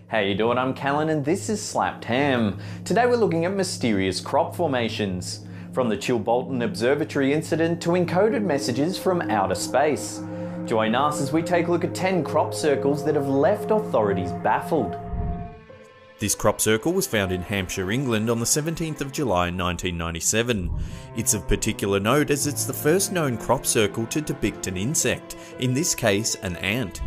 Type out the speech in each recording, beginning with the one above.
How you doing? I'm Callan and this is Slapped Ham. Today we're looking at mysterious crop formations. From the Chilbolton Observatory incident to encoded messages from outer space. Join us as we take a look at 10 crop circles that have left authorities baffled. This crop circle was found in Hampshire, England on the 17th of July 1997. It's of particular note as it's the first known crop circle to depict an insect, in this case an ant.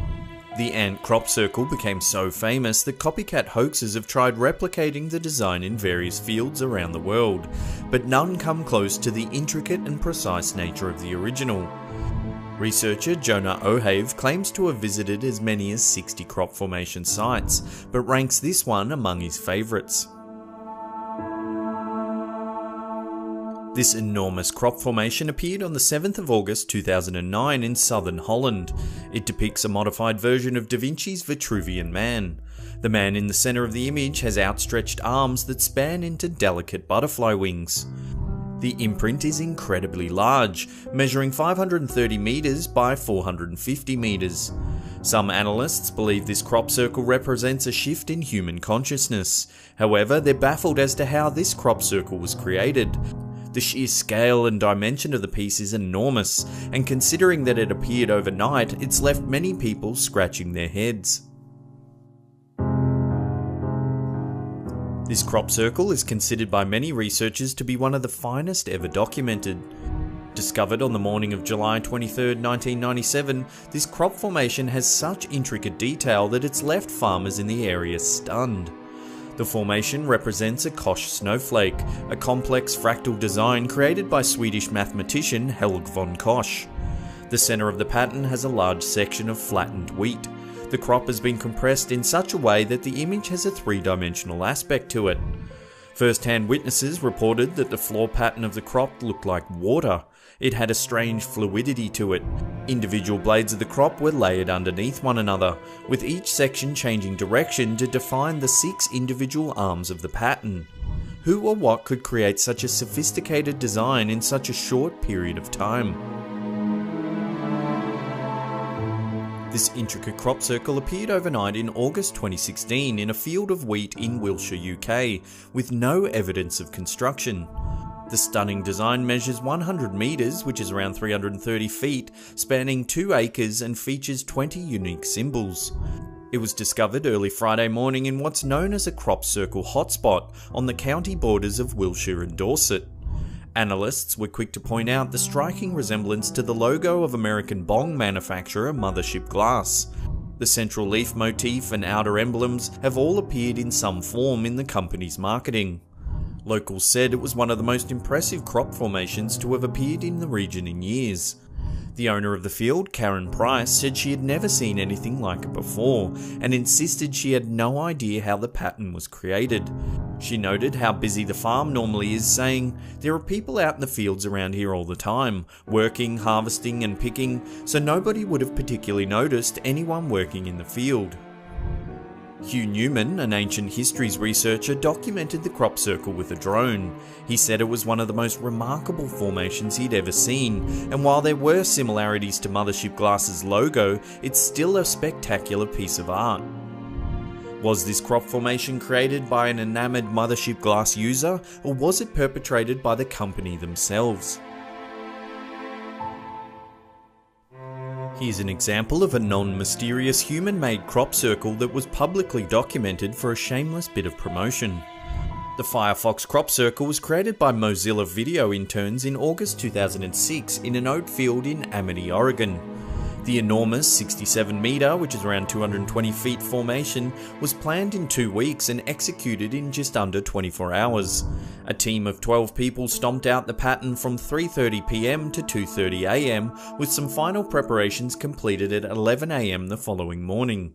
The ant crop circle became so famous that copycat hoaxers have tried replicating the design in various fields around the world, but none come close to the intricate and precise nature of the original. Researcher Jonah O'Have claims to have visited as many as 60 crop formation sites, but ranks this one among his favourites. This enormous crop formation appeared on the 7th of August 2009 in southern Holland. It depicts a modified version of Da Vinci's Vitruvian Man. The man in the centre of the image has outstretched arms that span into delicate butterfly wings. The imprint is incredibly large, measuring 530 metres by 450 metres. Some analysts believe this crop circle represents a shift in human consciousness. However, they're baffled as to how this crop circle was created. The sheer scale and dimension of the piece is enormous, and considering that it appeared overnight, it's left many people scratching their heads. This crop circle is considered by many researchers to be one of the finest ever documented. Discovered on the morning of July 23, 1997, this crop formation has such intricate detail that it's left farmers in the area stunned. The formation represents a Koch snowflake, a complex fractal design created by Swedish mathematician Helge von Koch. The centre of the pattern has a large section of flattened wheat. The crop has been compressed in such a way that the image has a three-dimensional aspect to it. First-hand witnesses reported that the floor pattern of the crop looked like water. It had a strange fluidity to it. Individual blades of the crop were layered underneath one another, with each section changing direction to define the 6 individual arms of the pattern. Who or what could create such a sophisticated design in such a short period of time? This intricate crop circle appeared overnight in August 2016 in a field of wheat in Wiltshire, UK, with no evidence of construction. The stunning design measures 100 metres, which is around 330 feet, spanning 2 acres and features 20 unique symbols. It was discovered early Friday morning in what's known as a crop circle hotspot on the county borders of Wiltshire and Dorset. Analysts were quick to point out the striking resemblance to the logo of American bong manufacturer Mothership Glass. The central leaf motif and outer emblems have all appeared in some form in the company's marketing. Locals said it was one of the most impressive crop formations to have appeared in the region in years. The owner of the field, Karen Price, said she had never seen anything like it before, and insisted she had no idea how the pattern was created. She noted how busy the farm normally is, saying, "There are people out in the fields around here all the time, working, harvesting and picking, so nobody would have particularly noticed anyone working in the field." Hugh Newman, an ancient histories researcher, documented the crop circle with a drone. He said it was one of the most remarkable formations he'd ever seen, and while there were similarities to Mothership Glass's logo, it's still a spectacular piece of art. Was this crop formation created by an enamoured Mothership Glass user, or was it perpetrated by the company themselves? Here's an example of a non-mysterious human-made crop circle that was publicly documented for a shameless bit of promotion. The Firefox crop circle was created by Mozilla video interns in August 2006 in an oat field in Amity, Oregon. The enormous 67 metre, which is around 220 feet formation, was planned in 2 weeks and executed in just under 24 hours. A team of 12 people stomped out the pattern from 3:30 PM to 2:30 AM, with some final preparations completed at 11 AM the following morning.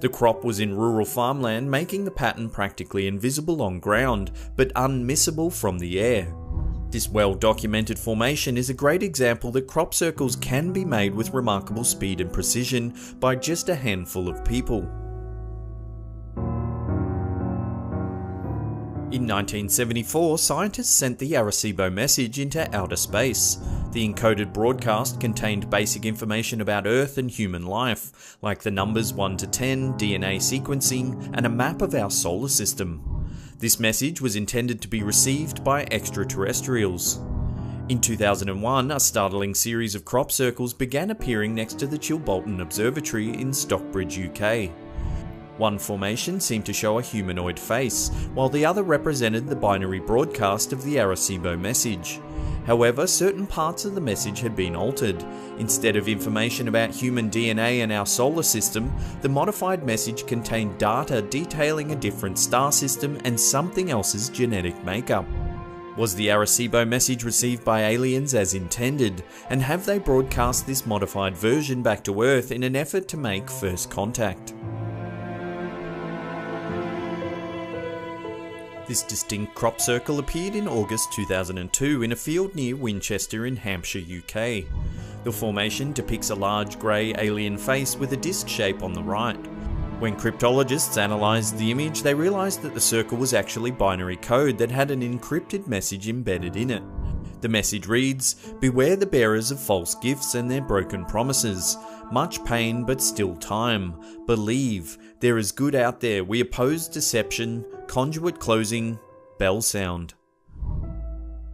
The crop was in rural farmland, making the pattern practically invisible on ground, but unmissable from the air. This well-documented formation is a great example that crop circles can be made with remarkable speed and precision by just a handful of people. In 1974, scientists sent the Arecibo Message into outer space. The encoded broadcast contained basic information about Earth and human life, like the numbers 1 to 10, DNA sequencing, and a map of our solar system. This message was intended to be received by extraterrestrials. In 2001, a startling series of crop circles began appearing next to the Chilbolton Observatory in Stockbridge, UK. One formation seemed to show a humanoid face, while the other represented the binary broadcast of the Arecibo Message. However, certain parts of the message had been altered. Instead of information about human DNA and our solar system, the modified message contained data detailing a different star system and something else's genetic makeup. Was the Arecibo Message received by aliens as intended, and have they broadcast this modified version back to Earth in an effort to make first contact? This distinct crop circle appeared in August 2002 in a field near Winchester in Hampshire, UK. The formation depicts a large grey alien face with a disc shape on the right. When cryptologists analysed the image, they realised that the circle was actually binary code that had an encrypted message embedded in it. The message reads, "Beware the bearers of false gifts and their broken promises. Much pain but still time. Believe. There is good out there. We oppose deception. Conduit closing. Bell sound."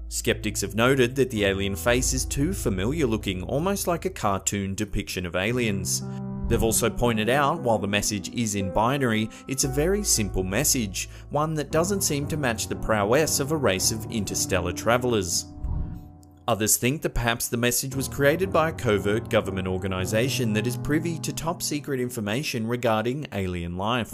Skeptics have noted that the alien face is too familiar looking, almost like a cartoon depiction of aliens. They've also pointed out, while the message is in binary, it's a very simple message, one that doesn't seem to match the prowess of a race of interstellar travellers. Others think that perhaps the message was created by a covert government organisation that is privy to top secret information regarding alien life.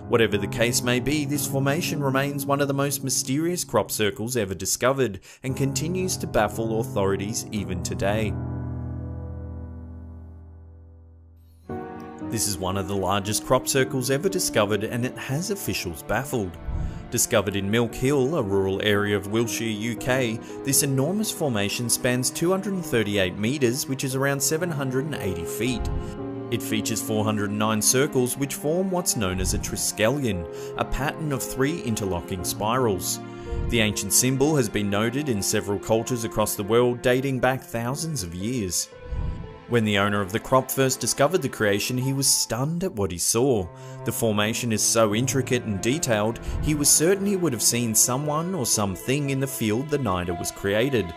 Whatever the case may be, this formation remains one of the most mysterious crop circles ever discovered and continues to baffle authorities even today. This is one of the largest crop circles ever discovered, and it has officials baffled. Discovered in Milk Hill, a rural area of Wiltshire, UK, this enormous formation spans 238 metres, which is around 780 feet. It features 409 circles which form what's known as a triskelion, a pattern of 3 interlocking spirals. The ancient symbol has been noted in several cultures across the world, dating back thousands of years. When the owner of the crop first discovered the creation, he was stunned at what he saw. The formation is so intricate and detailed, he was certain he would have seen someone or something in the field the night it was created.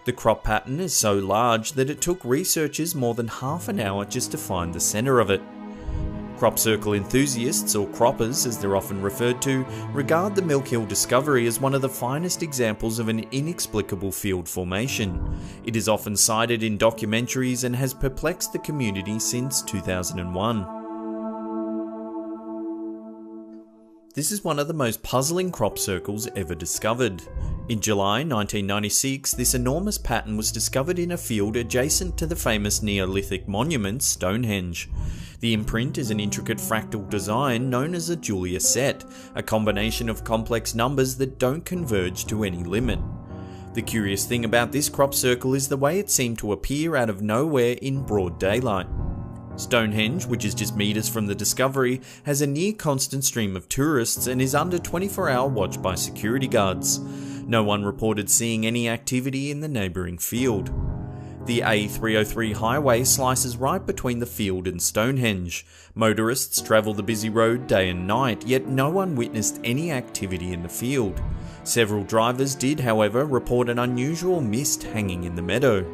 The crop pattern is so large that it took researchers more than half an hour just to find the centre of it. Crop circle enthusiasts, or croppers as they're often referred to, regard the Milk Hill discovery as one of the finest examples of an inexplicable field formation. It is often cited in documentaries and has perplexed the community since 2001. This is one of the most puzzling crop circles ever discovered. In July 1996, this enormous pattern was discovered in a field adjacent to the famous Neolithic monument Stonehenge. The imprint is an intricate fractal design known as a Julia set, a combination of complex numbers that don't converge to any limit. The curious thing about this crop circle is the way it seemed to appear out of nowhere in broad daylight. Stonehenge, which is just metres from the discovery, has a near constant stream of tourists and is under 24-hour watch by security guards. No one reported seeing any activity in the neighbouring field. The A303 highway slices right between the field and Stonehenge. Motorists travel the busy road day and night, yet no one witnessed any activity in the field. Several drivers did, however, report an unusual mist hanging in the meadow.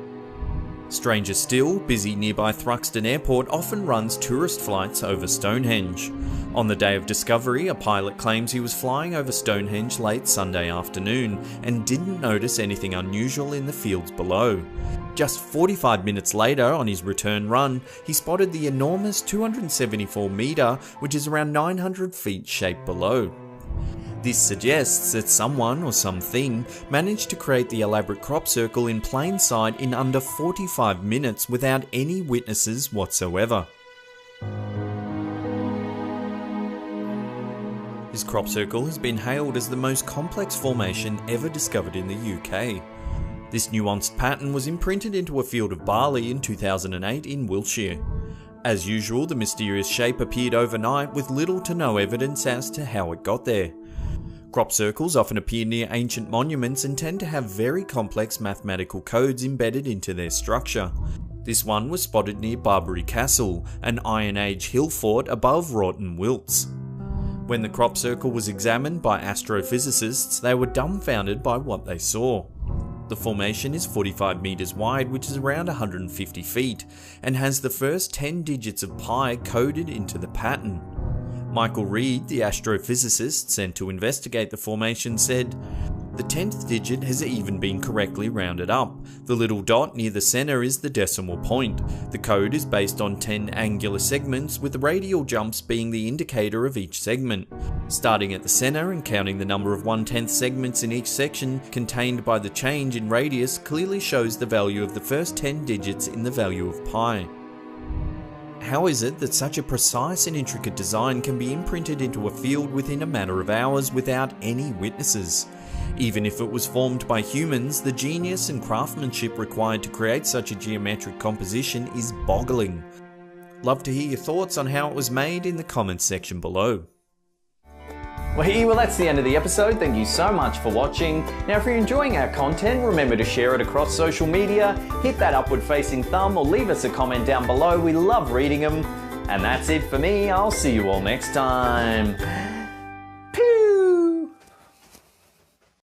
Stranger still, busy nearby Thruxton Airport often runs tourist flights over Stonehenge. On the day of discovery, a pilot claims he was flying over Stonehenge late Sunday afternoon and didn't notice anything unusual in the fields below. Just 45 minutes later, on his return run, he spotted the enormous 274 metre, which is around 900 feet shape below. This suggests that someone or something managed to create the elaborate crop circle in plain sight in under 45 minutes without any witnesses whatsoever. This crop circle has been hailed as the most complex formation ever discovered in the UK. This nuanced pattern was imprinted into a field of barley in 2008 in Wiltshire. As usual, the mysterious shape appeared overnight with little to no evidence as to how it got there. Crop circles often appear near ancient monuments and tend to have very complex mathematical codes embedded into their structure. This one was spotted near Barbary Castle, an Iron Age hill fort above Wroughton Wilts. When the crop circle was examined by astrophysicists, they were dumbfounded by what they saw. The formation is 45 metres wide, which is around 150 feet, and has the first 10 digits of pi coded into the pattern. Michael Reed, the astrophysicist sent to investigate the formation, said, "The 10th digit has even been correctly rounded up. The little dot near the centre is the decimal point. The code is based on 10 angular segments, with the radial jumps being the indicator of each segment. Starting at the centre and counting the number of 1/10 segments in each section contained by the change in radius clearly shows the value of the first 10 digits in the value of pi." How is it that such a precise and intricate design can be imprinted into a field within a matter of hours without any witnesses? Even if it was formed by humans, the genius and craftsmanship required to create such a geometric composition is boggling. Love to hear your thoughts on how it was made in the comments section below. Well, that's the end of the episode. Thank you so much for watching. Now, if you're enjoying our content, remember to share it across social media, hit that upward facing thumb, or leave us a comment down below. We love reading them. And that's it for me. I'll see you all next time.